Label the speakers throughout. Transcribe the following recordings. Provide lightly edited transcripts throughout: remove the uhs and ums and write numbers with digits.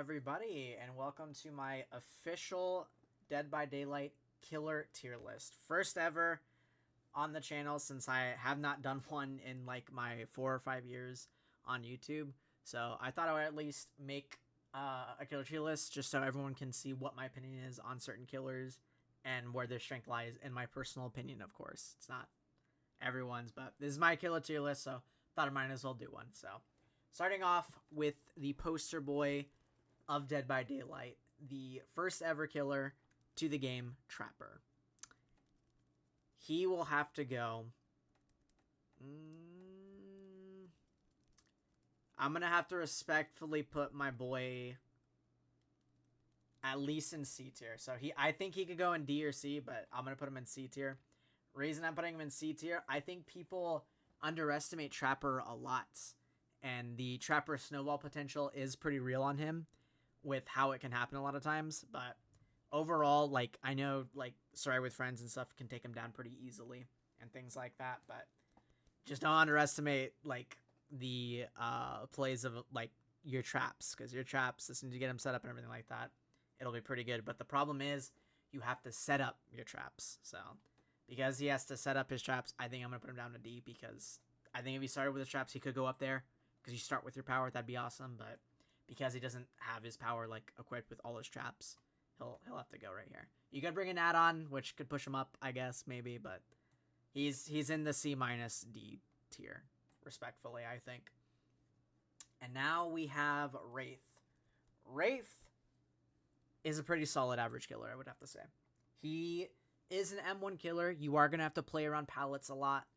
Speaker 1: everybody, and welcome to my official Dead by Daylight killer tier list. First ever on the channel since I have not done one in like my 4 or 5 years on YouTube. So I thought I would at least make a killer tier list just so everyone can see what my opinion is on certain killers and where their strength lies, in my personal opinion, of course. It's not everyone's, but this is my killer tier list, so thought I might as well do one. So starting off with the poster boy of Dead by Daylight, the first ever killer to the game, Trapper. He will have to go... I'm going to have to respectfully put my boy at least in C tier. So I think he could go in D or C, but I'm going to put him in C tier. Reason I'm putting him in C tier, I think people underestimate Trapper a lot. And the Trapper snowball potential is pretty real on him with how it can happen a lot of times. But overall, like, I know, like, Sorry with Friends and stuff can take him down pretty easily and things like that. But just don't underestimate, like, the plays of, like, your traps. Because your traps, as soon as you get them set up and everything like that, it'll be pretty good. But the problem is you have to set up your traps. So because he has to set up his traps, I think I'm going to put him down to D, because I think if he started with his traps, he could go up there. Because you start with your power, that'd be awesome. But because he doesn't have his power, like, equipped with all his traps, he'll have to go right here. You could bring an add-on, which could push him up, I guess, maybe. But he's in the C minus D tier, respectfully, I think. And now we have Wraith. Wraith is a pretty solid average killer, I would have to say. He is an M1 killer. You are going to have to play around pallets a lot.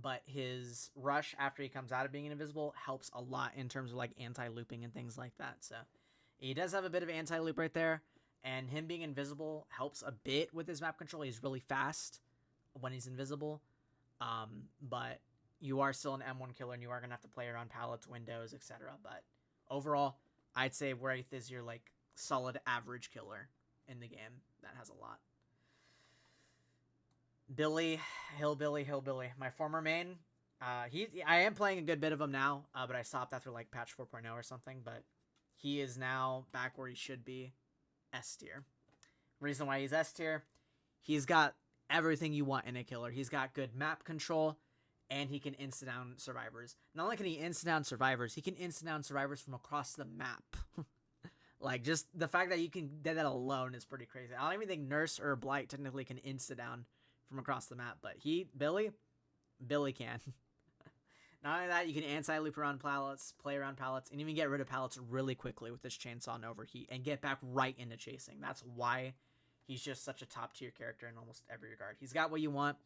Speaker 1: But his rush after he comes out of being invisible helps a lot in terms of like anti-looping and things like that. So he does have a bit of anti-loop right there, and him being invisible helps a bit with his map control. He's really fast when he's invisible. But you are still an M1 killer, and you are going to have to play around pallets, windows, etc. But overall, I'd say Wraith is your like solid average killer in the game that has a lot. Billy, Hillbilly, my former main. I am playing a good bit of him now, but I stopped after like patch 4.0 or something. But he is now back where he should be, S tier. Reason why he's S tier, he's got everything you want in a killer. He's got good map control, and he can insta down survivors. Not only can he insta down survivors, he can insta down survivors from across the map. Like, just the fact that you can do that alone is pretty crazy. I don't even think Nurse or Blight technically can insta down from across the map, but Billy can. Not only that, you can anti-loop around pallets, play around pallets, and even get rid of pallets really quickly with this chainsaw and overheat, and get back right into chasing. That's why he's just such a top-tier character in almost every regard. He's got what you want: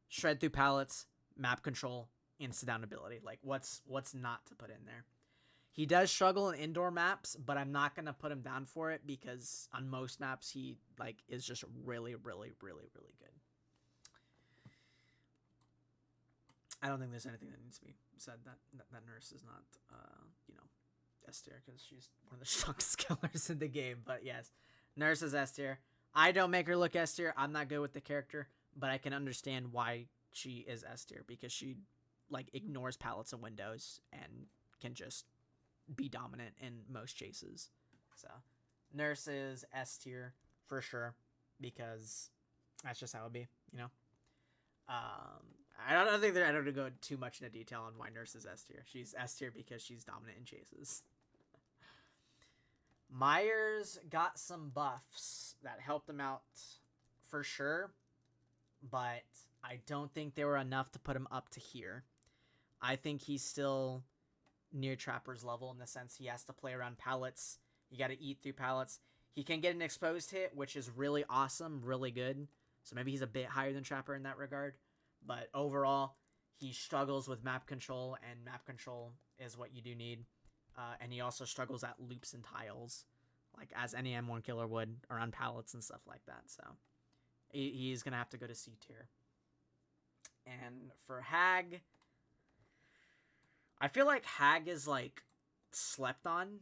Speaker 1: shred through pallets, map control, insta-down ability. Like, what's not to put in there? He does struggle in indoor maps, but I'm not going to put him down for it, because on most maps, he like is just really, really, really, really good. I don't think there's anything that needs to be said that Nurse is not, S tier, because she's one of the strongest killers in the game. But yes, Nurse is S tier. I don't make her look S tier. I'm not good with the character, but I can understand why she is S tier, because she like ignores pallets and windows and can just be dominant in most chases. So Nurse is S tier for sure, because that's just how it be, you know. I don't think that I don't go too much into detail on why Nurse is S tier. She's S tier because she's dominant in chases. Myers got some buffs that helped him out for sure, but I don't think they were enough to put him up to here. I think he's still near Trapper's level in the sense he has to play around pallets. You got to eat through pallets. He can get an exposed hit, which is really awesome, really good. So maybe he's a bit higher than Trapper in that regard. But overall, he struggles with map control, and map control is what you do need. And he also struggles at loops and tiles, like as any M1 killer would, around pallets and stuff like that. So he's going to have to go to C tier. And for Hag, I feel like Hag is like slept on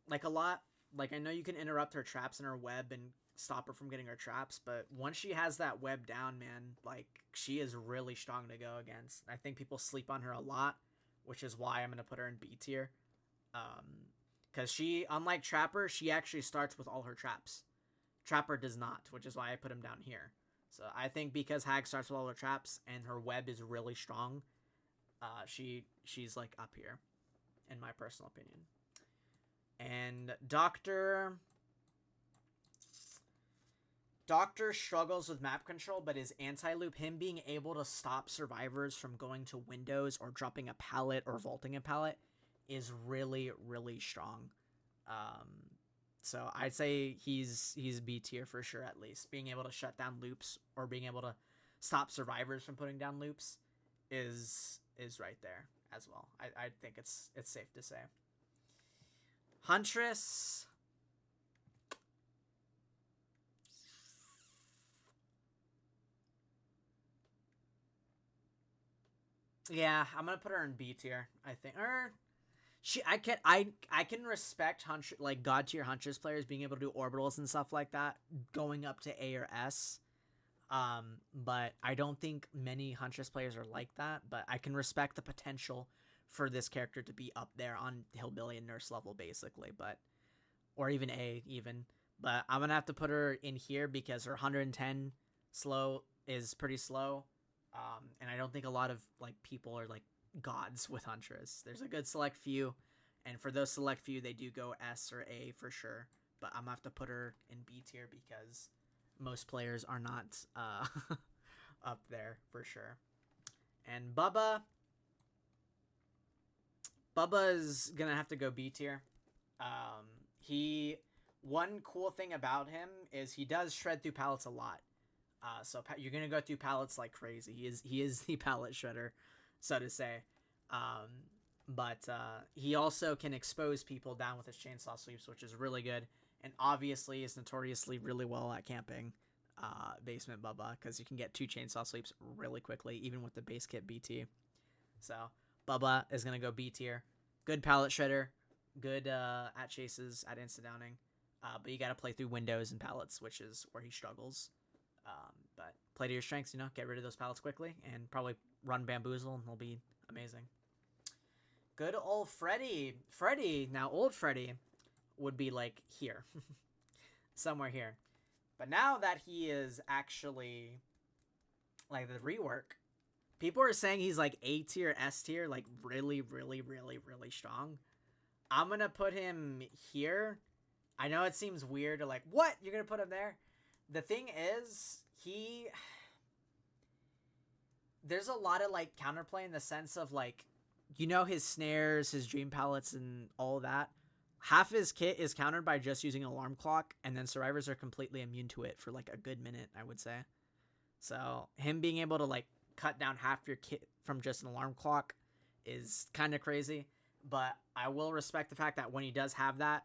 Speaker 1: like a lot. Like, I know you can interrupt her traps and her web and stop her from getting her traps, but once she has that web down, man, like, she is really strong to go against. I think people sleep on her a lot, which is why I'm going to put her in B tier. Because Because she, unlike Trapper, she actually starts with all her traps. Trapper does not, which is why I put him down here. So I think because Hag starts with all her traps and her web is really strong, she's like up here, in my personal opinion. And Doctor struggles with map control, but his anti-loop, him being able to stop survivors from going to windows or dropping a pallet or vaulting a pallet, is really, really strong. So I'd say he's B tier for sure, at least. Being able to shut down loops or being able to stop survivors from putting down loops is right there as well. I think it's safe to say. Huntress. Yeah, I'm gonna put her in B tier, I think. I can respect Huntress, like god tier Huntress players being able to do orbitals and stuff like that, going up to A or S. But I don't think many Huntress players are like that. But I can respect the potential for this character to be up there on Hillbilly and Nurse level, basically. But or even A, even. But I'm gonna have to put her in here because her 110 slow is pretty slow. And I don't think a lot of like people are like gods with Huntress. There's a good select few, and for those select few, they do go S or A for sure. But I'm gonna have to put her in B tier because most players are not up there for sure. And Bubba's gonna have to go B tier. One cool thing about him is he does shred through pallets a lot. So you're gonna go through pallets like crazy. He is the pallet shredder, so to say. But he also can expose people down with his chainsaw sweeps, which is really good. And obviously is notoriously really well at camping Basement Bubba, because you can get 2 chainsaw sweeps really quickly, even with the base kit BT. So Bubba is gonna go B tier. Good pallet shredder, good at chases, at insta-downing. But you gotta play through windows and pallets, which is where he struggles. But play to your strengths, get rid of those pallets quickly and probably run Bamboozle and he'll be amazing. Good old Freddy. Now old Freddy would be like here. Somewhere here. But now that he is actually like the rework, people are saying he's like A tier, S tier, like really, really, really, really strong. I'm going to put him here. I know it seems weird to like, what? You're going to put him there? The thing is, there's a lot of like counterplay in the sense of like, his snares, his dream pallets and all that. Half his kit is countered by just using an alarm clock, and then survivors are completely immune to it for like a good minute, I would say. So him being able to like cut down half your kit from just an alarm clock is kind of crazy. But I will respect the fact that when he does have that,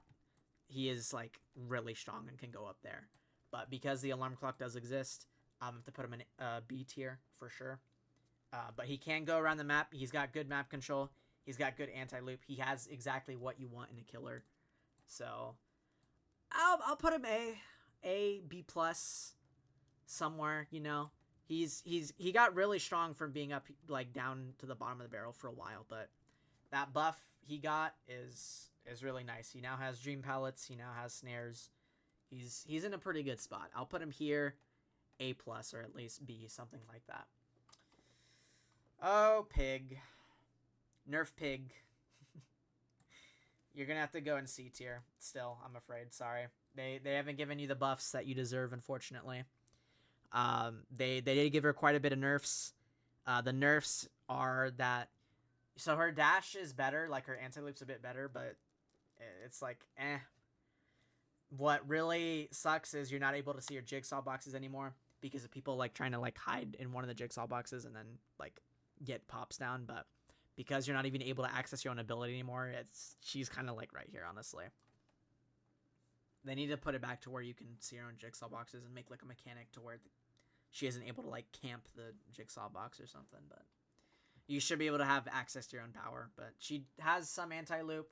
Speaker 1: he is like really strong and can go up there. But because the alarm clock does exist, I'm going to have to put him in B tier for sure. But he can go around the map. He's got good map control. He's got good anti-loop. He has exactly what you want in a killer. So I'll put him A, B plus somewhere, He got really strong from being up like down to the bottom of the barrel for a while, but that buff he got is really nice. He now has dream pallets. He now has snares. He's in a pretty good spot. I'll put him here, A plus, or at least B, something like that. Oh, Pig. Nerf Pig. You're going to have to go in C tier still, I'm afraid. Sorry. They haven't given you the buffs that you deserve, unfortunately. They did give her quite a bit of nerfs. The nerfs are that... So her dash is better, like her anti-loop's a bit better, but it's like, eh. What really sucks is you're not able to see your jigsaw boxes anymore because of people like trying to like hide in one of the jigsaw boxes and then like get pops down. But because you're not even able to access your own ability anymore, she's kind of like right here, honestly. They need to put it back to where you can see your own jigsaw boxes and make like a mechanic to where she isn't able to like camp the jigsaw box or something. But you should be able to have access to your own power. But she has some anti-loop,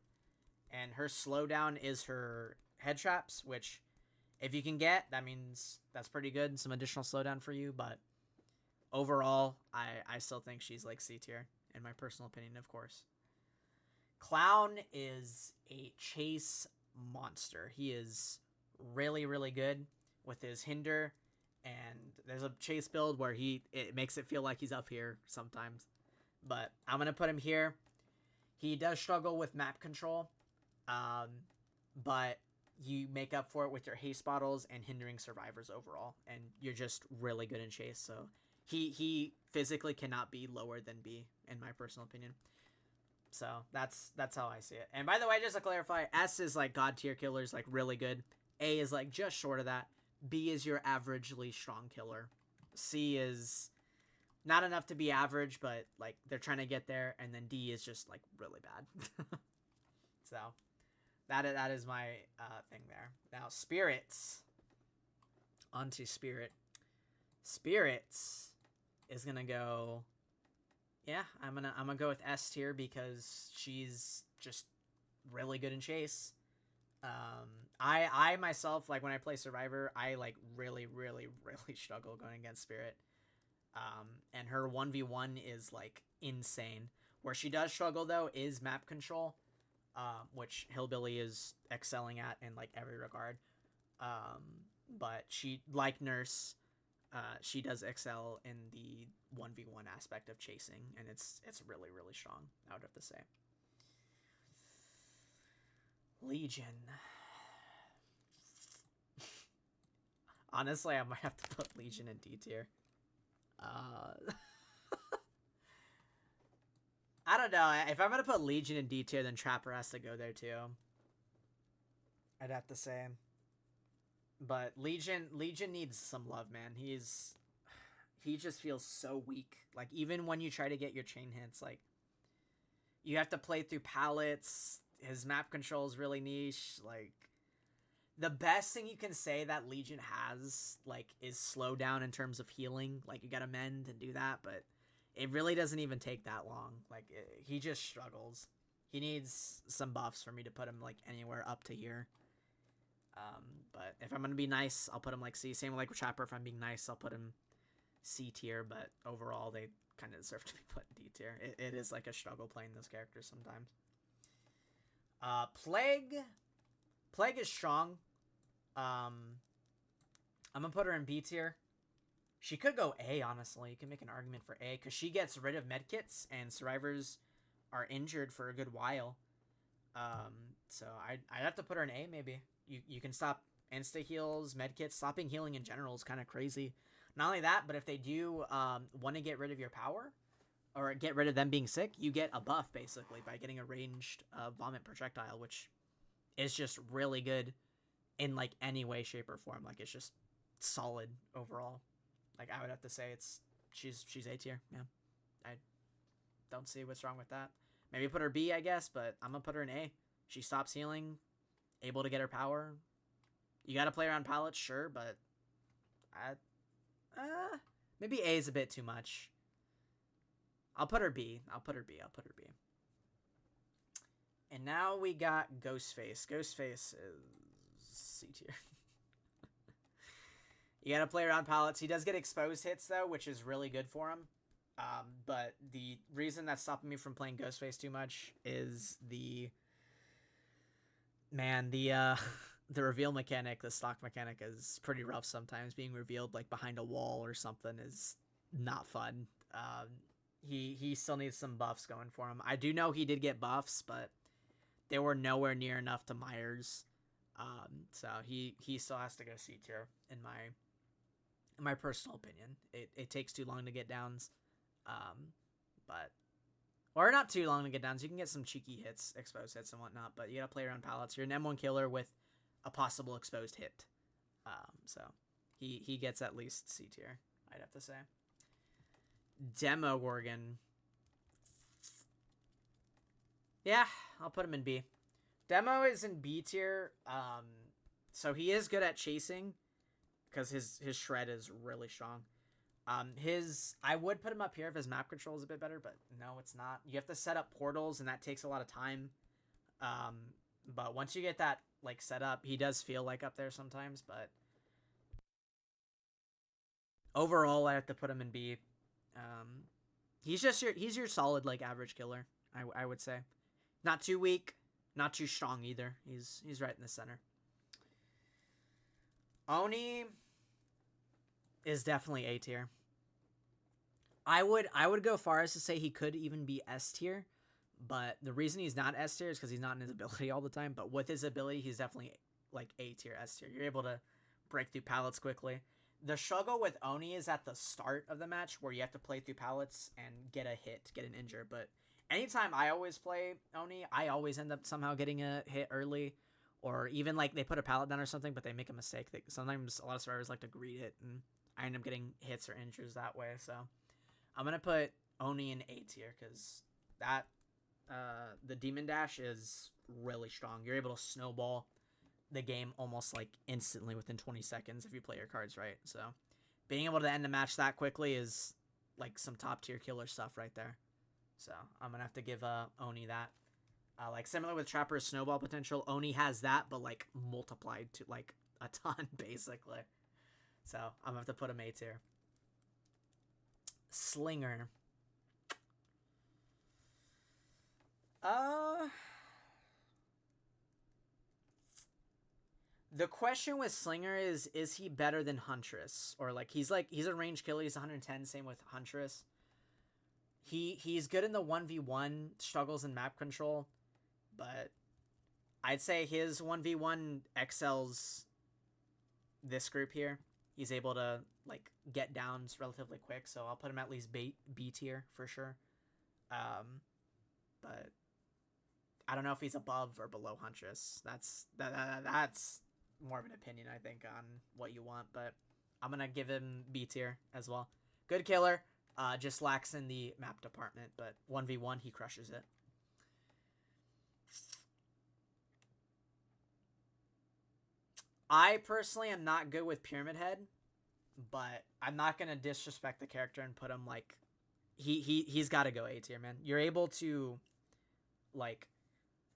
Speaker 1: and her slowdown is her head traps, which if you can get, that means that's pretty good. Some additional slowdown for you, but overall, I still think she's like C tier, in my personal opinion, of course. Clown is a chase monster. He is really, really good with his hinder, and there's a chase build where it makes it feel like he's up here sometimes. But I'm going to put him here. He does struggle with map control, but you make up for it with your haste bottles and hindering survivors overall, and you're just really good in chase. So he physically cannot be lower than B, in my personal opinion. So that's how I see it. And by the way, just to clarify, S is like god tier killers, like really good. A is like just short of that. B is your averagely strong killer. C is not enough to be average, but like they're trying to get there. And then D is just like really bad. So that is my thing there. Now spirits. Onto spirit. Spirits is gonna go. Yeah, I'm gonna go with S tier because she's just really good in chase. I myself, like when I play Survivor, I like really struggle going against Spirit. And her 1v1 is like insane. Where she does struggle though is map control, which Hillbilly is excelling at in like every regard. But she, like Nurse, she does excel in the 1v1 aspect of chasing, and it's really strong, I would have to say. Legion. Honestly, I might have to put Legion in D tier. I don't know. If I'm gonna put Legion in D tier, then Trapper has to go there too. I'd have to say. But Legion needs some love, man. He just feels so weak. Like, even when you try to get your chain hits, like, you have to play through pallets. His map control is really niche. Like, the best thing you can say that Legion has, like, is slow down in terms of healing. Like, you gotta mend and do that, but it really doesn't even take that long. Like, he just struggles. He needs some buffs for me to put him, like, anywhere up to here. But if I'm gonna be nice, I'll put him, like, C. Same like with Trapper. If I'm being nice, I'll put him C tier, but overall they kind of deserve to be put in D tier. It is like a struggle playing those characters sometimes. Plague is strong. I'm gonna put her in B tier. She could go A, honestly. You can make an argument for A, because she gets rid of medkits and survivors are injured for a good while. So I'd have to put her in A, maybe. You can stop insta heals, medkits. Stopping healing in general is kind of crazy. Not only that, but if they do want to get rid of your power or get rid of them being sick, you get a buff basically by getting a ranged vomit projectile, which is just really good in like any way, shape, or form. Like, it's just solid overall. Like, I would have to say she's A tier. Yeah, I don't see what's wrong with that. Maybe put her B, I guess, but I'm gonna put her in A. She stops healing, able to get her power. You gotta play around pallets, sure, but maybe A is a bit too much. I'll put her B. And now we got Ghostface. Ghostface is C tier. You gotta play around pallets. He does get exposed hits, though, which is really good for him. But the reason that's stopping me from playing Ghostface too much is the reveal mechanic, the stock mechanic, is pretty rough sometimes. Being revealed like behind a wall or something is not fun. He still needs some buffs going for him. I do know he did get buffs, but they were nowhere near enough to Myers. So he still has to go C tier in my personal opinion. It takes too long to get downs. Or not too long to get downs. You can get some cheeky hits, exposed hits and whatnot, but you gotta play around pallets. You're an M1 killer with a possible exposed hit. So he gets at least C tier, I'd have to say. Demogorgon. Yeah, I'll put him in B. Demo is in B tier. So he is good at chasing because his shred is really strong. I would put him up here if his map control is a bit better, but no, it's not. You have to set up portals, and that takes a lot of time. But once you get that like set up, he does feel like up there sometimes. But overall, I have to put him in B. He's your solid like average killer. I would say Not too weak, not too strong either. He's right in the center. Oni is definitely A tier. I would go far as to say he could even be S tier, but the reason he's not S tier is because he's not in his ability all the time. But with his ability, he's definitely like A tier, S tier. You're able to break through pallets quickly. The struggle with Oni is at the start of the match where you have to play through pallets and get a hit, get an injure. But anytime I always play Oni, I always end up somehow getting a hit early, or even like they put a pallet down or something, but they make a mistake. Sometimes a lot of survivors like to greet it, and I end up getting hits or injures that way. So I'm gonna put Oni in A tier because that the Demon Dash is really strong. You're able to snowball the game almost like instantly within 20 seconds if you play your cards right. So being able to end the match that quickly is like some top tier killer stuff right there. So I'm gonna have to give Oni that. Like similar with Trapper's snowball potential, Oni has that, but like multiplied to like a ton basically. So I'm gonna have to put him A tier. Slinger. The question with Slinger is he better than Huntress? Or like he's a range killer, he's 110, same with Huntress. He's good in the 1v1 struggles and map control, but I'd say his 1v1 excels this group here. He's able to like get downs relatively quick, so I'll put him at least B tier for sure. But I don't know if he's above or below Huntress. That's more of an opinion, I think, on what you want, but I'm gonna give him B tier as well. Good killer, just lacks in the map department, but 1v1 he crushes it. I personally am not good with Pyramid Head, but I'm not gonna disrespect the character and put him like he's got to go A tier, man. You're able to like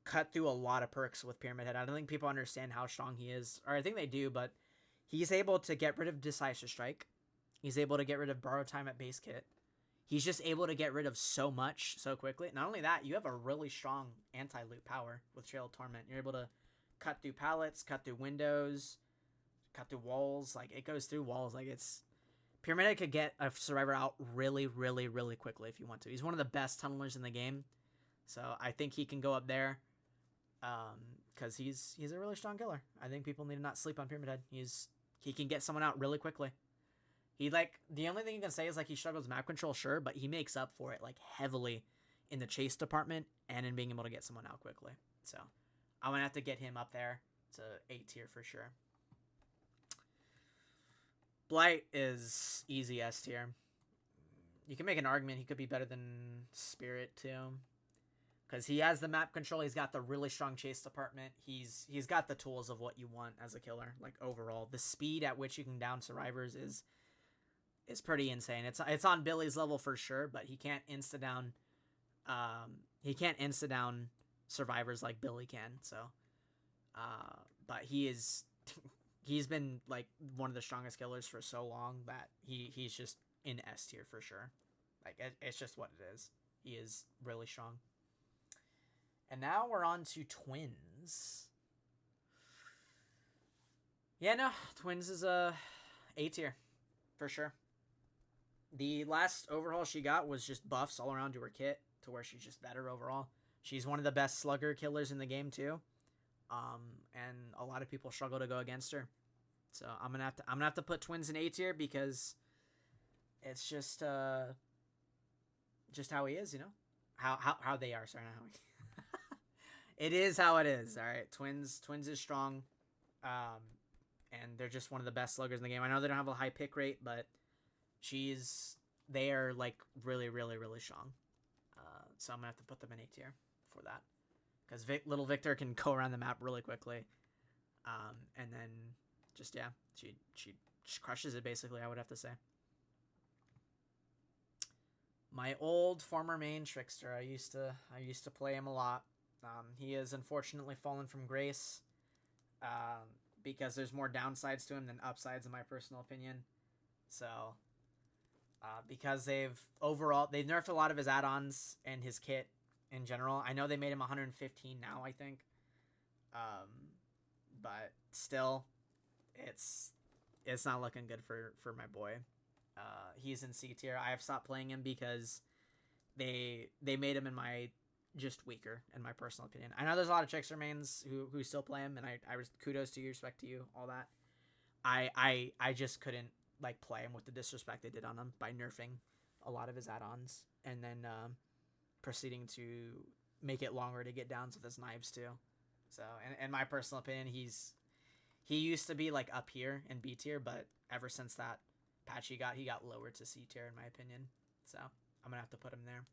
Speaker 1: cut through a lot of perks with Pyramid Head. I don't think people understand how strong he is, or I think they do, but he's able to get rid of Decisive Strike. He's able to get rid of Borrow Time at base kit. He's just able to get rid of so much so quickly. Not only that, you have a really strong anti-loot power with Trail of Torment. You're able to cut through pallets, cut through windows, cut through walls. Like, it goes through walls. Like, it's... Pyramid Head could get a survivor out really, really, really quickly if you want to. He's one of the best tunnelers in the game. So I think he can go up there. Because he's a really strong killer. I think people need to not sleep on Pyramid Head. He can get someone out really quickly. He like the only thing you can say is like he struggles map control, sure, but he makes up for it like heavily in the chase department and in being able to get someone out quickly. So I'm gonna have to get him up there to A tier for sure. Blight is easy S tier. You can make an argument he could be better than Spirit too. Because he has the map control, he's got the really strong chase department, he's got the tools of what you want as a killer, like overall. The speed at which you can down survivors is pretty insane. It's on Billy's level for sure, but he can't insta down survivors like Billy can. So but he's been like one of the strongest killers for so long that he's just in S tier for sure. Like it's just what it is. He is really strong. And now we're on to Twins. Yeah, no, Twins is a tier for sure. The last overhaul she got was just buffs all around to her kit to where she's just better overall. She's one of the best slugger killers in the game too. And a lot of people struggle to go against her. So I'm gonna have to put Twins in A tier because it's just how he is, you know? How they are, sorry, not how he It is how it is. All right, Twins is strong, and they're just one of the best sluggers in the game. I know they don't have a high pick rate, but they are like really, really, really strong. So I'm gonna have to put them in A tier for that, because little Victor can go around the map really quickly, and then just she crushes it basically. I would have to say. My old former main Trickster. I used to play him a lot. He has unfortunately fallen from grace because there's more downsides to him than upsides in my personal opinion. So because they've nerfed a lot of his add-ons and his kit in general. I know they made him 115 now, I think. But still, it's not looking good for my boy. He's in C tier. I have stopped playing him because they made him just weaker, in my personal opinion. I know there's a lot of Trickster mains who still play him, and I kudos to you, respect to you, all that. I just couldn't like play him with the disrespect they did on him by nerfing a lot of his add-ons and then proceeding to make it longer to get downs with his knives too. So in my personal opinion, he used to be like up here in B tier, but ever since that patch he got lowered to C tier in my opinion. So I'm gonna have to put him there.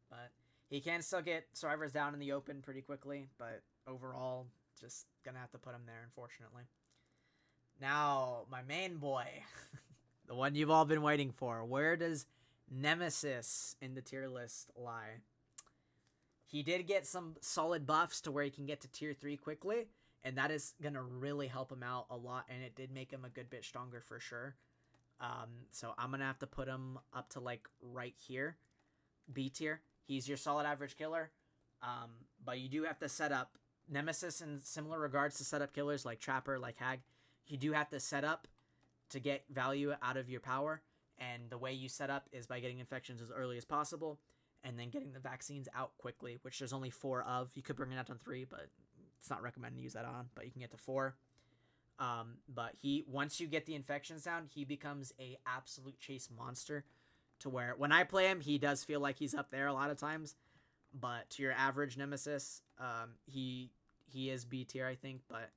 Speaker 1: But he can still get survivors down in the open pretty quickly, but overall, just gonna have to put him there, unfortunately. Now, my main boy, the one you've all been waiting for. Where does Nemesis in the tier list lie? He did get some solid buffs to where he can get to tier 3 quickly, and that is gonna really help him out a lot, and it did make him a good bit stronger for sure. So I'm gonna have to put him up to like right here, B tier. He's your solid average killer, but you do have to set up Nemesis in similar regards to setup killers like Trapper, like Hag. You do have to set up to get value out of your power, and the way you set up is by getting infections as early as possible and then getting the vaccines out quickly, which there's only 4 of. You could bring it out on 3, but it's not recommended to use that on, but you can get to 4. But once you get the infections down, he becomes a absolute chase monster, to where when I play him, he does feel like he's up there a lot of times, but to your average Nemesis, he is B tier, I think, but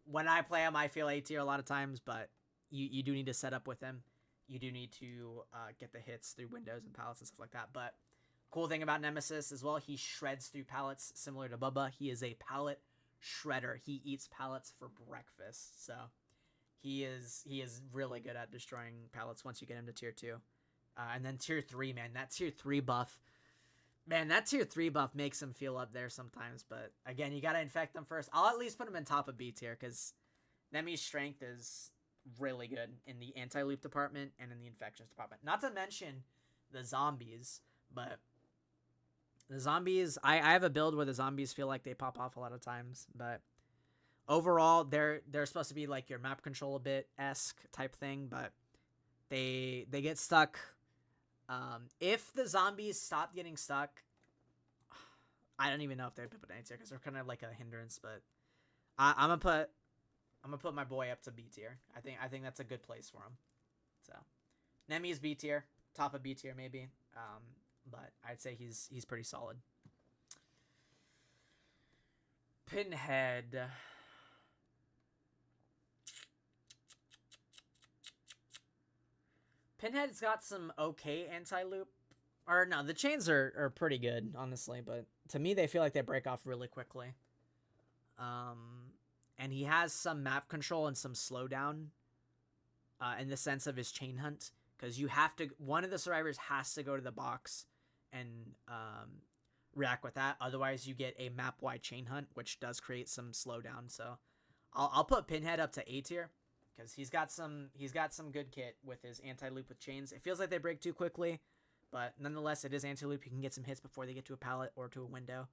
Speaker 1: when I play him, I feel A tier a lot of times, but you do need to set up with him. You do need to get the hits through windows and pallets and stuff like that. But cool thing about Nemesis as well, he shreds through pallets similar to Bubba. He is a pallet shredder. He eats pallets for breakfast. So he is really good at destroying pallets once you get him to tier 2. And then tier 3, man, that tier 3 buff. Man, that tier 3 buff makes him feel up there sometimes. But again, you got to infect them first. I'll at least put him in top of B tier because Nemi's strength is really good in the anti-loop department and in the infections department. Not to mention the zombies, but the zombies, I have a build where the zombies feel like they pop off a lot of times, but overall they're supposed to be like your map control a bit-esque type thing, but they get stuck. If the zombies stop getting stuck, I don't even know if they'd put an A tier because they're kind of like a hindrance, but I'm gonna put my boy up to B tier. I think that's a good place for him. So Nemi is B tier, top of B tier maybe. But I'd say he's pretty solid. Pinhead. Pinhead's got some okay anti-loop. Or no, the chains are pretty good, honestly, but to me they feel like they break off really quickly. And he has some map control and some slowdown in the sense of his chain hunt, because you have to, one of the survivors has to go to the box and react with that. Otherwise, you get a map-wide chain hunt, which does create some slowdown. So I'll put Pinhead up to A tier because he's got some good kit with his anti-loop with chains. It feels like they break too quickly, but nonetheless, it is anti-loop. You can get some hits before they get to a pallet or to a window,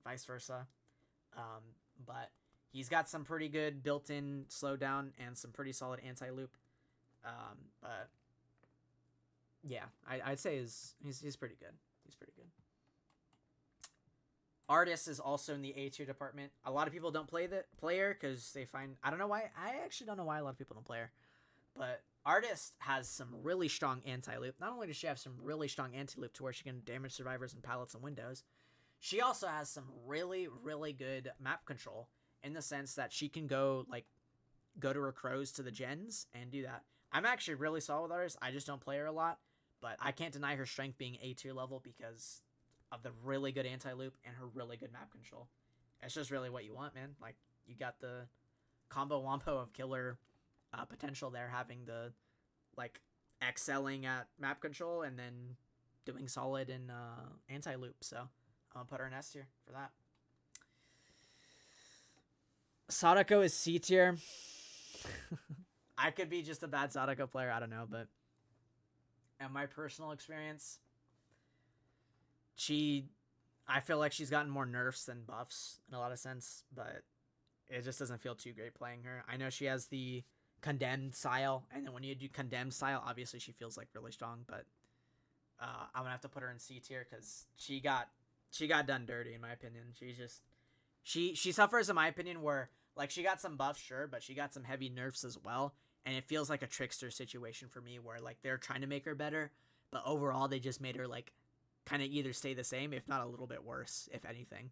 Speaker 1: vice versa. But he's got some pretty good built-in slowdown and some pretty solid anti-loop. But yeah, I'd say he's pretty good. He's pretty good. Artist is also in the A tier department. A lot of people don't play the player because they find, I don't know why. I actually don't know why a lot of people don't play her. But Artist has some really strong anti-loop. Not only does she have some really strong anti-loop to where she can damage survivors and pallets and windows, she also has some really, really good map control in the sense that she can go to her crows to the gens and do that. I'm actually really solid with Artist. I just don't play her a lot, but I can't deny her strength being A tier level because of the really good anti-loop and her really good map control. It's just really what you want, man. Like, you got the combo wompo of killer potential there, having the excelling at map control and then doing solid in anti-loop. So I'm gonna put her in S tier for that. Sadako is C tier. I could be just a bad Sadako player, I don't know, but in my personal experience, I feel like she's gotten more nerfs than buffs in a lot of sense, but it just doesn't feel too great playing her. I know she has the condemned style, and then when you do condemned style, obviously she feels like really strong, but I'm gonna have to put her in C tier because she got done dirty in my opinion. She's just she suffers in my opinion where like she got some buffs, sure, but she got some heavy nerfs as well, and it feels like a Trickster situation for me where like they're trying to make her better, but overall they just made her like kind of either stay the same, if not a little bit worse, if anything.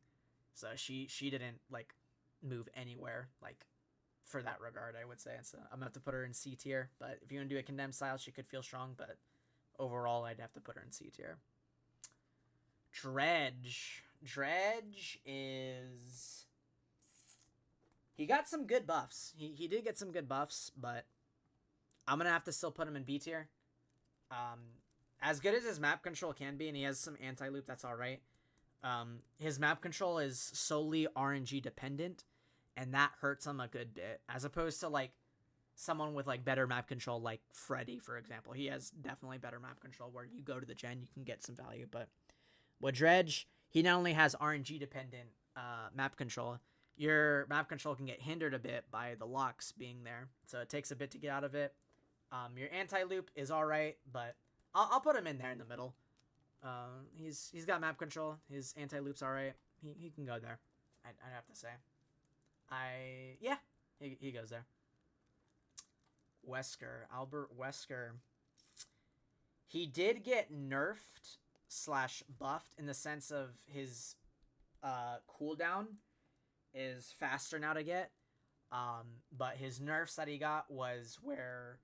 Speaker 1: So she didn't like move anywhere like for that regard, I would say. So I'm gonna have to put her in C tier. But if you're gonna do a condemned style, she could feel strong, but overall I'd have to put her in C tier. Dredge is he got some good buffs. He did get some good buffs, but I'm gonna have to still put him in B tier. As good as his map control can be, and he has some anti-loop, that's alright. His map control is solely RNG dependent, and that hurts him a good bit. As opposed to like someone with like better map control, like Freddy, for example. He has definitely better map control where you go to the gen, you can get some value. But with Dredge, he not only has RNG dependent map control, your map control can get hindered a bit by the locks being there, so it takes a bit to get out of it. Your anti-loop is alright, but I'll put him in there in the middle. He's got map control. His anti-loop's alright. He can go there. I'd have to say. Yeah, he goes there. Albert Wesker. He did get nerfed / buffed in the sense of his cooldown is faster now to get. But his nerfs that he got was where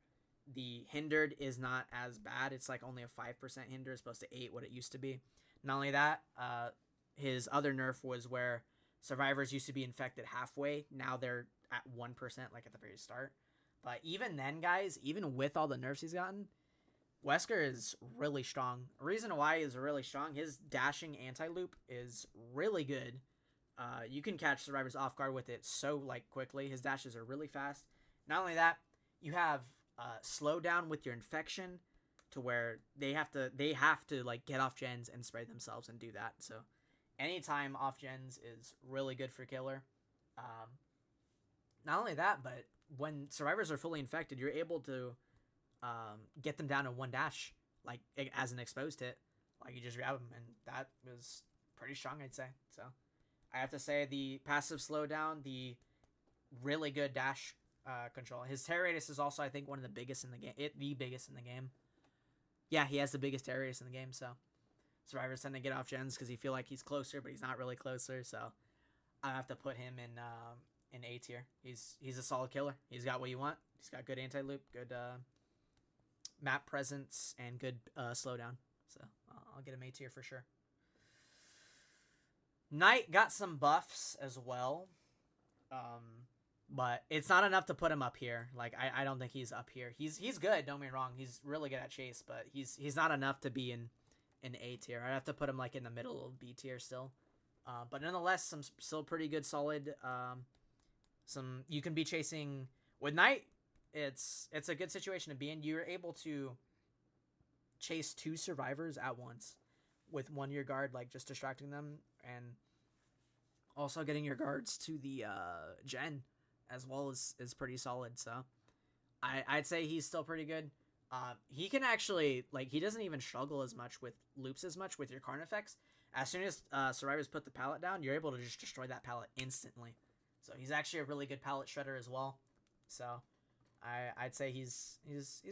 Speaker 1: the hindered is not as bad. It's like only a 5% hinder as opposed to 8 what it used to be. Not only that, his other nerf was where survivors used to be infected halfway. Now they're at 1% like at the very start. But even then, guys, even with all the nerfs he's gotten, Wesker is really strong. The reason why he's really strong, his dashing anti-loop is really good. You can catch survivors off guard with it so like quickly. His dashes are really fast. Not only that, you have slow down with your infection to where they have to like get off gens and spray themselves and do that. So anytime off gens is really good for killer. Not only that, but when survivors are fully infected, you're able to get them down to 1 dash like as an exposed hit. Like you just grab them, and that was pretty strong, I'd say. So I have to say the passive slowdown, the really good dash control. His terror radius is also, I think, one of the biggest in the game. The biggest in the game. Yeah, he has the biggest terror radius in the game. So survivors tend to get off gens because he feel like he's closer, but he's not really closer. So I have to put him in A tier. He's a solid killer. He's got what you want. He's got good anti-loop, good map presence, and good slowdown. So I'll get him A tier for sure. Knight got some buffs as well. But it's not enough to put him up here. Like I don't think he's up here. He's good, don't get me wrong. He's really good at chase, but he's not enough to be in A tier. I'd have to put him like in the middle of B tier still. But nonetheless, some still pretty good solid some you can be chasing with Knight. It's a good situation to be in. You're able to chase 2 survivors at once with 1 your guard, like just distracting them, and also getting your guards to the gen as well is pretty solid. So I'd say he's still pretty good. He can actually, like, he doesn't even struggle as much with loops as much with your Karn effects. As soon as survivors put the pallet down, you're able to just destroy that pallet instantly. So he's actually a really good pallet shredder as well. So I'd say he's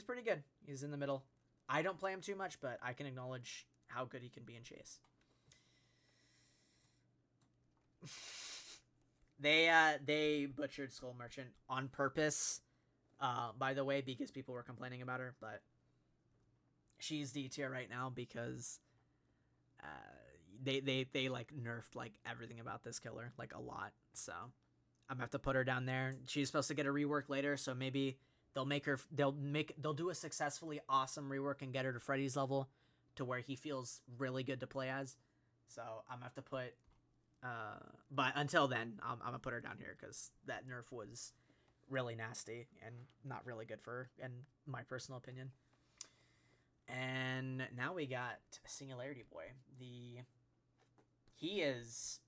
Speaker 1: pretty good. He's in the middle. I don't play him too much, but I can acknowledge how good he can be in chase. They butchered Skull Merchant on purpose, by the way, because people were complaining about her, but she's D tier right now because they like nerfed like everything about this killer, like a lot. So I'm gonna have to put her down there. She's supposed to get a rework later, so maybe they'll do a successfully awesome rework and get her to Freddy's level to where he feels really good to play as. So I'm gonna have to put but until then, I'm gonna put her down here because that nerf was really nasty and not really good for her, in my personal opinion. And now we got Singularity Boy. He is.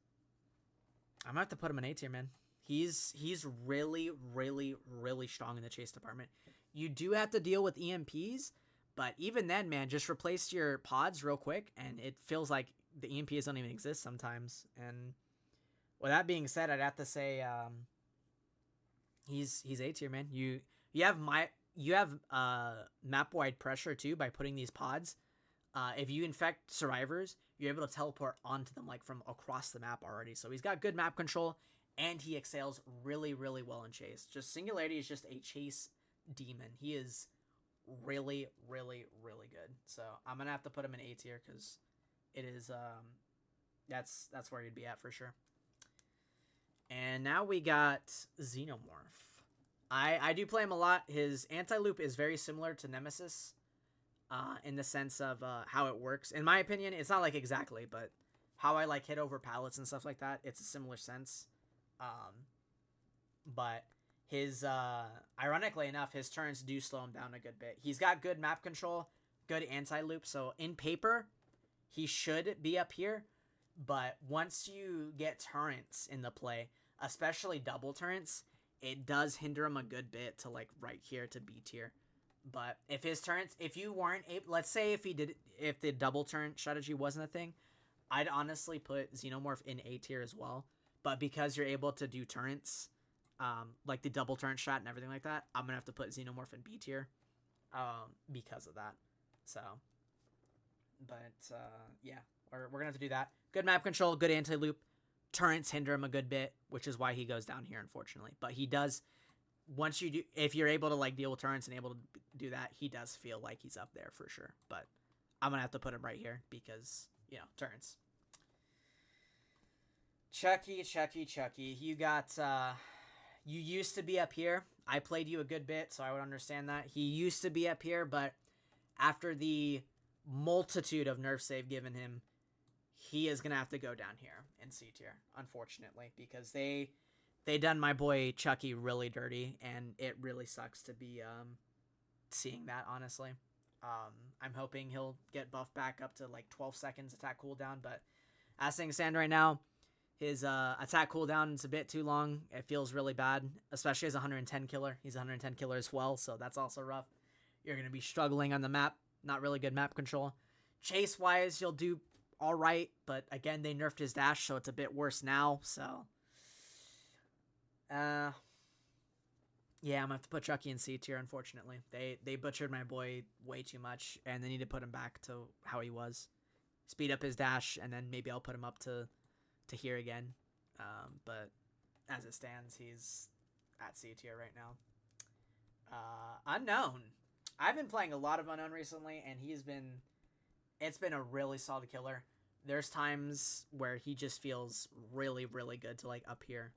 Speaker 1: I'm gonna have to put him in A tier, man. He's really, really, really strong in the chase department. You do have to deal with EMPs, but even then, man, just replace your pods real quick, and it feels like the EMPs don't even exist sometimes. And with that being said, I'd have to say he's A tier, man. You have map wide pressure too by putting these pods. If you infect survivors, you're able to teleport onto them like from across the map already. So he's got good map control, and he excels really, really well in chase. Just Singularity is just a chase demon. He is really, really, really good. So I'm gonna have to put him in A tier because it is that's where he'd be at for sure. And now we got Xenomorph. I do play him a lot. His anti-loop is very similar to Nemesis in the sense of how it works. In my opinion, it's not like exactly, but how I like hit over pallets and stuff like that, it's a similar sense. But his ironically enough, his turns do slow him down a good bit. He's got good map control, good anti-loop, so in paper he should be up here, but once you get turrets in the play, especially double turrets, it does hinder him a good bit to like right here to B tier. But if his turrets, if you weren't able, let's say if the double turn strategy wasn't a thing, I'd honestly put Xenomorph in A tier as well. But because you're able to do turrets, like the double turret shot and everything like that, I'm gonna have to put Xenomorph in B tier, because of that. So, but yeah, we're gonna have to do that. Good map control, good anti-loop. Turrets hinder him a good bit, which is why he goes down here, unfortunately. But he does, once you do, if you're able to like deal with turrets and able to do that, he does feel like he's up there for sure. But I'm gonna have to put him right here because, you know, turrets. Chucky. You got, you used to be up here. I played you a good bit, so I would understand that. He used to be up here, but after the multitude of nerfs they've given him, he is going to have to go down here in C tier, unfortunately, because they done my boy Chucky really dirty, and it really sucks to be seeing that, honestly. I'm hoping he'll get buffed back up to like 12 seconds attack cooldown, but as things stand right now, his attack cooldown is a bit too long. It feels really bad, especially as a 110 killer. He's a 110 killer as well, so that's also rough. You're going to be struggling on the map. Not really good map control. Chase-wise, you'll do all right, but again, they nerfed his dash, so it's a bit worse now, so yeah, I'm gonna have to put Chucky in C tier, unfortunately. They butchered my boy way too much, and they need to put him back to how he was. Speed up his dash, and then maybe I'll put him up to here again. But as it stands, he's at C tier right now. Unknown. I've been playing a lot of Unknown recently, and it's been a really solid killer. There's times where he just feels really, really good to like up here.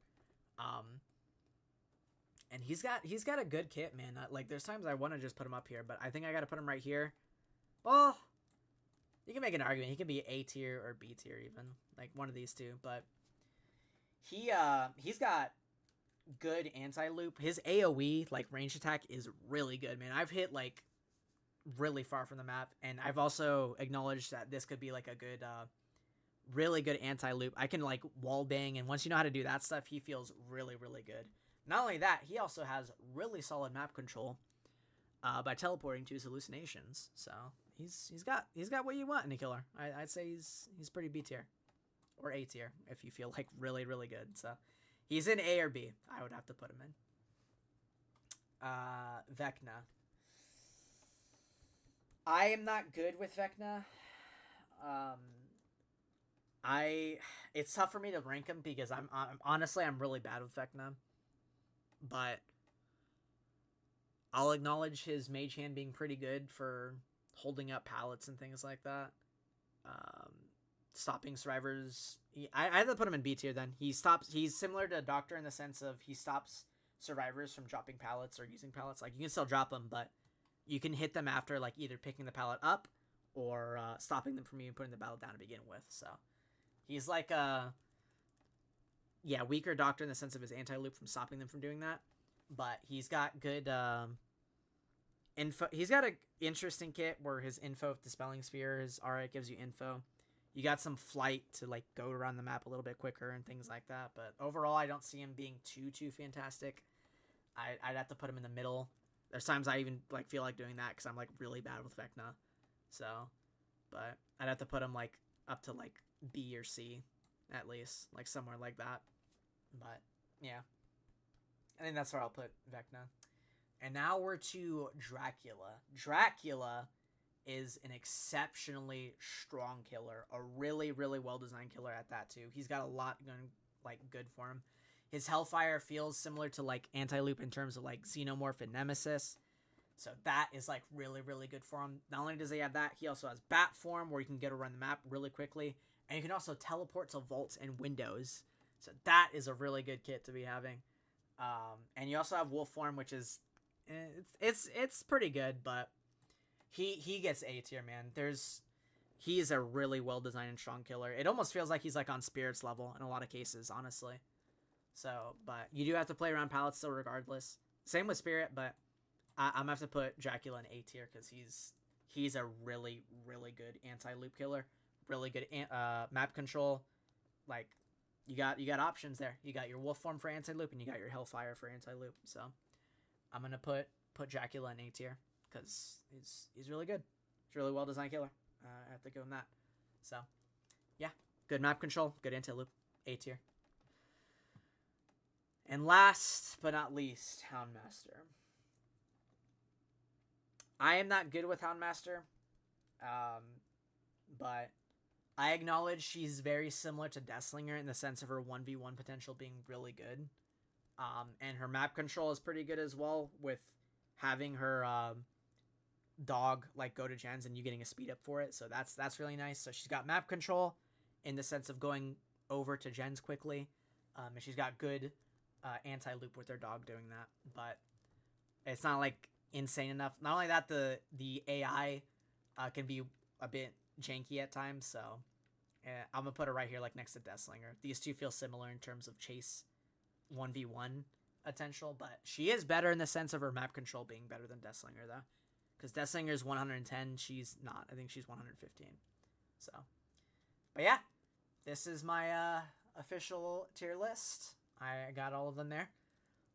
Speaker 1: And he's got a good kit, man. Like there's times I want to just put him up here, but I think I got to put him right here. Well, you can make an argument. He can be A tier or B tier even, like one of these two, but he's got good anti-loop. His AoE, like range attack, is really good, man. I've hit like really far from the map, and I've also acknowledged that this could be like a good really good anti-loop. I can like wall bang, and once you know how to do that stuff, he feels really, really good. Not only that, he also has really solid map control by teleporting to his hallucinations. So he's got what you want in a killer. I'd say he's pretty B tier or A tier if you feel like really, really good. So he's in A or B. I would have to put him in. Vecna. I am not good with Vecna. It's tough for me to rank him because I'm honestly really bad with Vecna, but I'll acknowledge his mage hand being pretty good for holding up pallets and things like that. Stopping survivors. I have to put him in B tier then. He's similar to Doctor in the sense of he stops survivors from dropping pallets or using pallets. Like you can still drop them, but you can hit them after like either picking the pallet up or stopping them from even putting the pallet down to begin with. So he's like weaker Doctor in the sense of his anti-loop from stopping them from doing that, but he's got good info. He's got a interesting kit where his info dispelling sphere, his aura gives you info. You got some flight to like go around the map a little bit quicker and things like that. But overall, I don't see him being too fantastic. I'd have to put him in the middle. There's times I even like feel like doing that because I'm like really bad with Vecna. So, but I'd have to put him like up to like B or C at least, like somewhere like that. But yeah, I think that's where I'll put Vecna. And now we're to Dracula. Dracula is an exceptionally strong killer, a really well designed killer at that too. He's got a lot going like good for him. His Hellfire feels similar to like Anti-Loop in terms of like Xenomorph and Nemesis. So that is like really good for him. Not only does he have that, he also has Bat form where you can get around the map really quickly. And you can also teleport to vaults and windows. So that is a really good kit to be having. And you also have Wolf form, which is it's pretty good, but he gets A tier, man. He's a really well designed and strong killer. It almost feels like he's like on Spirits level in a lot of cases, honestly. So, but you do have to play around palettes still regardless. Same with Spirit, but I'm gonna have to put Dracula in A tier because he's a really good anti-loop killer. Really good map control. Like you got options there. You got your Wolf form for anti-loop and you got your Hellfire for anti-loop. So I'm gonna put Dracula in A tier because he's really good. He's a really well designed killer. I have to go in that. So yeah, good map control, good anti-loop, A tier. And last but not least, Houndmaster. I am not good with Houndmaster, but I acknowledge she's very similar to Deathslinger in the sense of her 1v1 potential being really good. And her map control is pretty good as well with having her dog like go to gens and you getting a speed up for it. So that's really nice. So she's got map control in the sense of going over to gens quickly. And she's got good anti-loop with her dog doing that. But it's not like insane enough. Not only that, the AI can be a bit janky at times. So I'm gonna put her right here like next to Deathslinger. These two feel similar in terms of chase 1v1 potential, but she is better in the sense of her map control being better than Deathslinger though, because Deathslinger is 110, she's not. I think she's 115. So, but yeah, this is my official tier list. I got all of them there.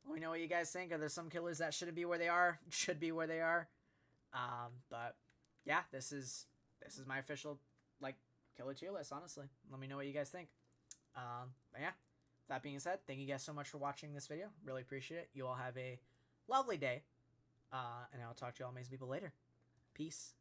Speaker 1: Let me know what you guys think. Are there some killers that shouldn't be where they are? Should be where they are. But yeah, this is my official like killer tier list. Honestly, let me know what you guys think. But yeah, that being said, thank you guys so much for watching this video. Really appreciate it. You all have a lovely day. And I'll talk to you all amazing people later. Peace.